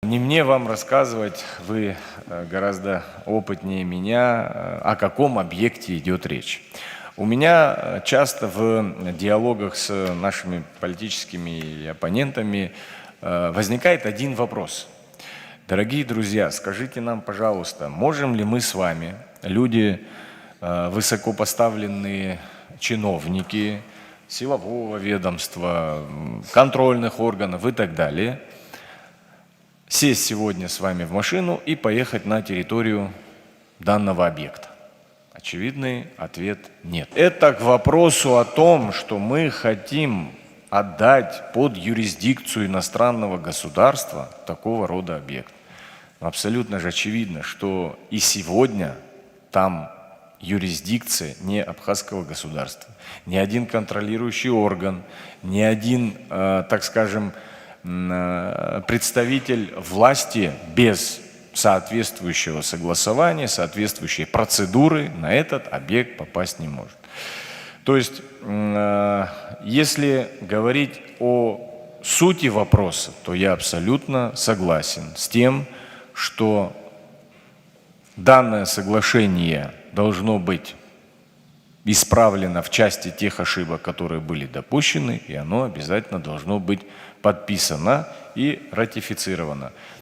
Не мне вам рассказывать, вы гораздо опытнее меня, о каком объекте идет речь. У меня часто в диалогах с нашими политическими оппонентами возникает один вопрос. Дорогие друзья, скажите нам, пожалуйста, можем ли мы с вами, люди, высокопоставленные чиновники, силового ведомства, контрольных органов и так далее, сесть сегодня с вами в машину и поехать на территорию данного объекта? Очевидный ответ – нет. Это к вопросу о том, что мы хотим отдать под юрисдикцию иностранного государства такого рода объект. Абсолютно же очевидно, что и сегодня там юрисдикция не абхазского государства. Ни один контролирующий орган, ни один, так скажем, представитель власти без соответствующего согласования, соответствующей процедуры на этот объект попасть не может. То есть, если говорить о сути вопроса, то я абсолютно согласен с тем, что данное соглашение должно быть исправлено в части тех ошибок, которые были допущены, и оно обязательно должно быть подписано и ратифицировано.